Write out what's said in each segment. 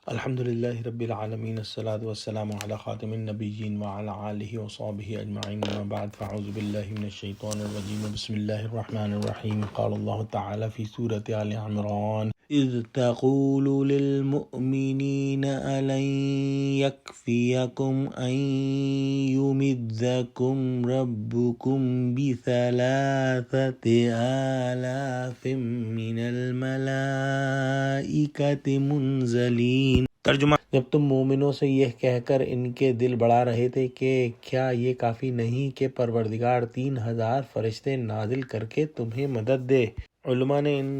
الحمدللہ رب العالمین الصلاۃ والسلام علی خاتم النبیین وعلی آلہ وصحبہ اجمعین اما بعد فاعوذ باللہ من الشیطان الرجیم بسم اللہ الرحمن الرحیم قال اللہ تعالی فی سورۃ آل عمران اذ تقول للمؤمنین ألن يكفيكم أن يمدكم ربكم بثلاثة آلاف من الملائكة منزلين۔ ترجمہ: جب تم مومنوں سے یہ کہہ کر ان کے دل بڑھا رہے تھے کہ کیا یہ کافی نہیں کہ پروردگار 3000 فرشتے نازل کر کے تمہیں مدد دے۔ علماء نے ان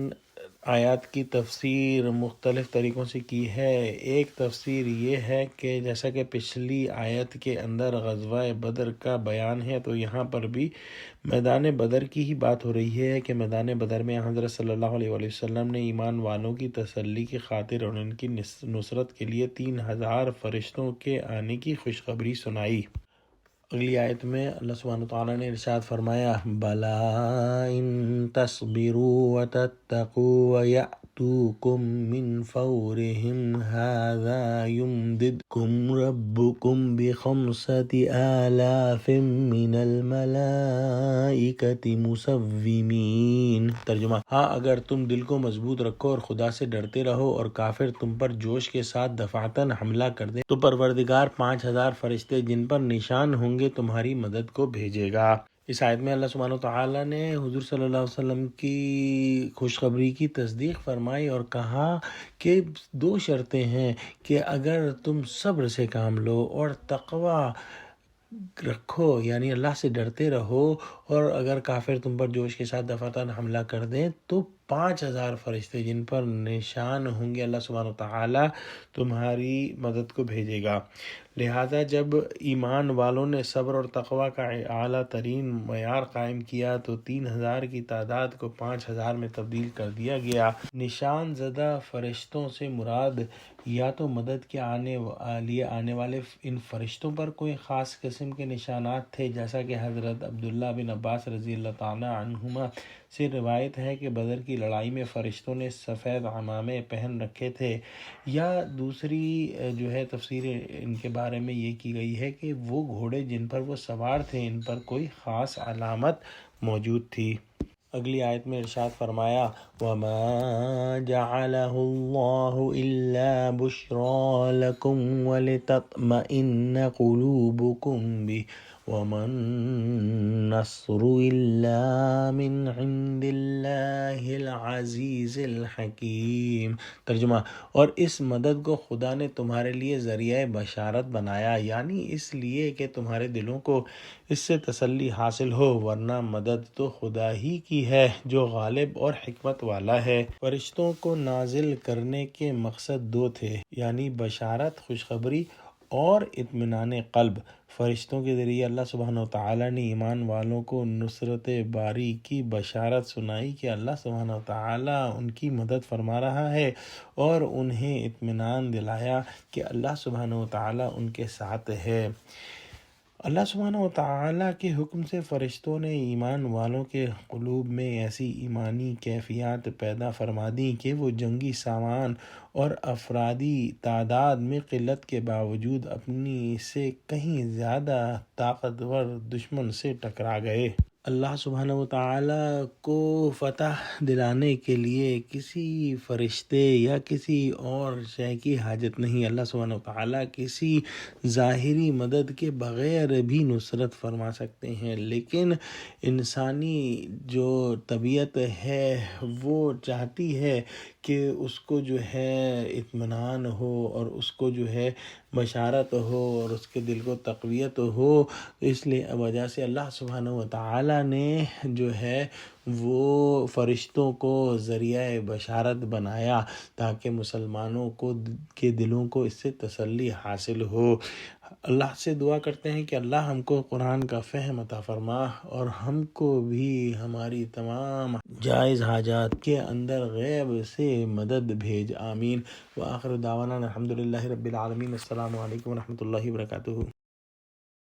آیات کی تفسیر مختلف طریقوں سے کی ہے۔ ایک تفسیر یہ ہے کہ جیسا کہ پچھلی آیت کے اندر غزوہ بدر کا بیان ہے، تو یہاں پر بھی میدان بدر کی ہی بات ہو رہی ہے کہ میدان بدر میں حضرت صلی اللہ علیہ وآلہ وسلم نے ایمان والوں کی تسلی کی خاطر اور ان کی نصرت کے لیے 3000 فرشتوں کے آنے کی خوشخبری سنائی۔ اگلی آیت میں اللہ سبحانہ وتعالیٰ نے ارشاد فرمایا بَلَا إِن تَصْبِرُوا وَتَتَّقُوا وَيَأْتُوكُم مِّن فَوْرِهِمْ هَٰذَا يُمْدِدْكُمْ رَبُّكُم بِخَمْسَةِ آلَافٍ مِّنَ الْمَلَائِكَةِ مُسَوِّمِينَ۔ ترجمہ: ہاں، اگر تم دل کو مضبوط رکھو اور خدا سے ڈرتے رہو اور کافر تم پر جوش کے ساتھ دفعتاً حملہ کر دیں تو پروردگار 5000 فرشتے جن پر نشان ہوں گے تمہاری مدد کو بھیجے گا۔ اس آیت میں اللہ سبحانہ وتعالیٰ نے حضور صلی اللہ علیہ وسلم کی خوشخبری کی تصدیق فرمائی اور کہا کہ 2 شرطیں ہیں کہ اگر تم صبر سے کام لو اور تقوی رکھو، یعنی اللہ سے ڈرتے رہو، اور اگر کافر تم پر جوش کے ساتھ دفعتاً حملہ کر دیں تو 5000 فرشتے جن پر نشان ہوں گے اللہ سبحانہ وتعالیٰ تمہاری مدد کو بھیجے گا۔ لہٰذا جب ایمان والوں نے صبر اور تقوی کا اعلیٰ ترین معیار قائم کیا تو 3000 کی تعداد کو 5000 میں تبدیل کر دیا گیا۔ نشان زدہ فرشتوں سے مراد یا تو مدد کے لیے آنے والے ان فرشتوں پر کوئی خاص قسم کے نشانات تھے، جیسا کہ حضرت عبداللہ بن عباس رضی اللہ تعالیٰ عنہما سے روایت ہے کہ بدر کی لڑائی میں فرشتوں نے سفید عمامے پہن رکھے تھے، یا دوسری جو ہے تفسیر ان کے بارے میں یہ کی گئی ہے کہ وہ گھوڑے جن پر وہ سوار تھے ان پر کوئی خاص علامت موجود تھی۔ اگلی آیت میں ارشاد فرمایا وَمَا جَعَلَهُ اللَّهُ إِلَّا بُشْرَىٰ لَكُمْ وَلِتَطْمَئِنَّ قُلُوبُكُمْ بِهِ وَمَا النَّصْرُ إِلَّا مِنْ عِندِ اللَّهِ الْعَزِيزِ الْحَكِيمِ۔ ترجمہ: اور اس مدد کو خدا نے تمہارے لیے ذریعہ بشارت بنایا، یعنی اس لیے کہ تمہارے دلوں کو اس سے تسلی حاصل ہو، ورنہ مدد تو خدا ہی کی ہے جو غالب اور حکمت والا ہے۔ فرشتوں کو نازل کرنے کے مقصد 2 تھے، یعنی بشارت، خوشخبری اور اطمینان قلب۔ فرشتوں کے ذریعے اللہ سبحانہ وتعالیٰ نے ایمان والوں کو نصرت باری کی بشارت سنائی کہ اللہ سبحانہ وتعالیٰ ان کی مدد فرما رہا ہے، اور انہیں اطمینان دلایا کہ اللہ سبحانہ وتعالیٰ ان کے ساتھ ہے۔ اللہ سبحانہ وتعالیٰ کے حکم سے فرشتوں نے ایمان والوں کے قلوب میں ایسی ایمانی کیفیات پیدا فرما دیں کہ وہ جنگی سامان اور افرادی تعداد میں قلت کے باوجود اپنی سے کہیں زیادہ طاقتور دشمن سے ٹکرا گئے۔ اللہ سبحانہ وتعالیٰ کو فتح دلانے کے لیے کسی فرشتے یا کسی اور شے کی حاجت نہیں۔ اللہ سبحانہ وتعالیٰ کسی ظاہری مدد کے بغیر بھی نصرت فرما سکتے ہیں، لیکن انسانی جو طبیعت ہے وہ چاہتی ہے کہ اس کو جو ہے اطمینان ہو اور اس کو جو ہے بشارت ہو اور اس کے دل کو تقویت ہو۔ اس لیے وجہ سے اللہ سبحانہ وتعالیٰ نے جو ہے وہ فرشتوں کو ذریعہ بشارت بنایا تاکہ مسلمانوں کے دلوں کو اس سے تسلی حاصل ہو۔ اللہ سے دعا کرتے ہیں کہ اللہ ہم کو قرآن کا فہم عطا فرما اور ہم کو بھی ہماری تمام جائز حاجات کے اندر غیب سے مدد بھیج، آمین۔ وآخر دعوانا الحمدللہ رب العالمین۔ السلام علیکم ورحمۃ اللہ وبرکاتہ۔